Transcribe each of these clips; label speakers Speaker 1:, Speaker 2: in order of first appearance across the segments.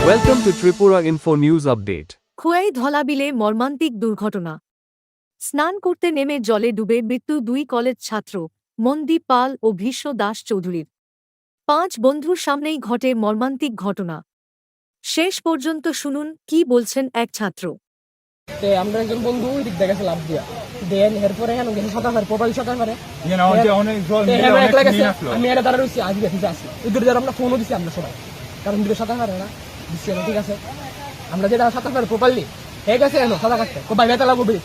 Speaker 1: Welcome to Tripura Info News Update.
Speaker 2: Khowai ধলাবিলে মর্মান্তিক দুর্ঘটনা। স্নান করতে নেমে জলে ডুবে মৃত্যু দুই কলেজ ছাত্র মনদীপ পাল ও ভীষ্ম দাস চৌধুরীর। 5 বন্ধুর সামনেই ঘটে মর্মান্তিক ঘটনা। শেষ পর্যন্ত শুনুন কি বলছেন এক ছাত্র।
Speaker 3: আমরা একজন বন্ধু ওই দিক দেখে লাভ দিয়া দেন এরপরে কেন গেছে সাঁতার প্রপাল সাঁতার পারে আমি এটা দাঁড়া রয়েছি আজ গেছি আসি ওদের দ্বারা আমরা ফোনও দিচ্ছি আমরা সবাই কারণ দুটো সাঁতার পারে না দিচ্ছি না ঠিক আছে আমরা যেটা সাঁতার পারে প্রপারলি হয়ে গেছে এনো সাঁতার কাটতে বাইরে তালা বলবি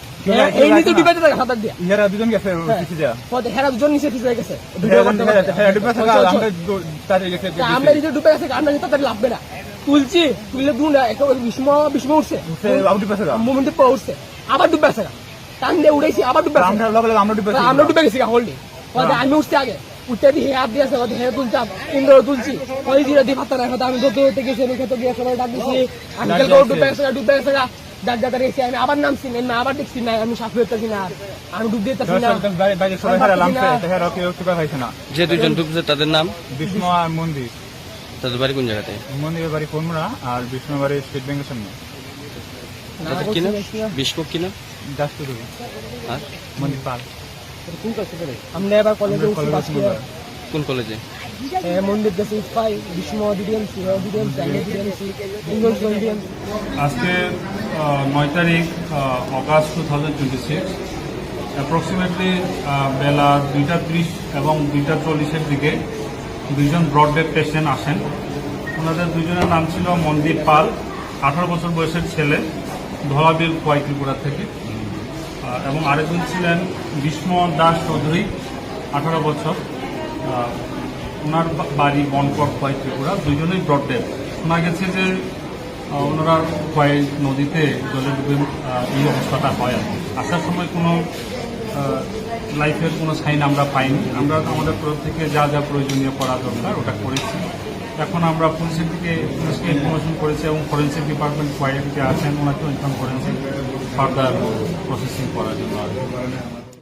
Speaker 3: এই নিচে ডিবাইতে থাকে সাঁতার দিয়া
Speaker 4: হেরা দুজন গেছে
Speaker 3: হেরা দুজন নিচে ঠিক হয়ে গেছে আমরা নিজে ডুবে গেছে আমরা তাড়াতাড়ি লাভবে না তুলছি তুললে দুটা একেবারে বিস্ম উঠছে মুভমেন্টে পড়ে উঠছে আবার ডুবে আছে টান দিয়ে উড়েছি আবার ডুবে আমরা ডুবে গেছি হোল্ডে আমি উঠছি আগে উঠতে দিয়ে হাত দিয়েছে হেরে তুলতাম ইন্দ্র তুলছি ওই দিয়ে দিয়ে ভাত রাখা আমি ধরতে ধরতে গেছি আমি খেতে গিয়ে সবাই ডাক দিচ্ছি আমি ডুবে গেছে ডাক ডাক রেখেছি আমি আবার নামছি না আবার দেখছি না আমি সাফ হইতেছি না আমি ডুব দিতেছি না
Speaker 5: যে দুজন ডুবছে তাদের নাম
Speaker 4: বিষ্ণু আর মন্দির।
Speaker 5: তাদের বাড়ি কোন জায়গাতে?
Speaker 4: মন্দিরের বাড়ি কোনমুড়া আর বিষ্ণু বাড়ি স্টেট ব্যাংকের সামনে।
Speaker 5: তাদের কি নাম? বিষ্ণু কি নাম?
Speaker 4: দাস চৌধুরী
Speaker 5: আর
Speaker 4: মন্দির পাল।
Speaker 3: আমরা এবার কলেজে
Speaker 5: কোন কলেজে?
Speaker 3: মন্দির গেছি পাই বিষ্ণু ডিডিএমসি
Speaker 6: আজকে 9 তারিখ অগাস্ট 2026 অ্যাপ্রক্সিমেটলি বেলা 2:30 এবং 2:40 দিকে দুইজন ব্রডডেড পেশেন্ট আসেন। ওনাদের দুজনের নাম ছিল মনদীপ পাল, 18 বছর বয়সের ছেলে, ধলাবিল খোয়াই ত্রিপুরা থেকে, এবং আরেকজন ছিলেন ভীষ্ম দাস চৌধুরী, 18 বছর, ওনার বাড়ি বনকর খোয়াই ত্রিপুরা। দুজনেই ব্রডডেড। শোনা গেছে যে ওনারা খোয়াই নদীতে জলে ডুবে এই অবস্থাটা হয়। আসার সময় কোনো লাইফের কোনো সাইন আমরা পাইনি। আমরা আমাদের তরফ থেকে যা যা প্রয়োজনীয় করা দরকার ওটা করেছি। এখন আমরা পুলিশকে ইনফরমেশন করেছি এবং ফরেন্সিক ডিপার্টমেন্ট খোয়াইতে আছেন ওনাকে ইনফর্ম করেছি ফার্দার প্রসেসিং করার জন্য।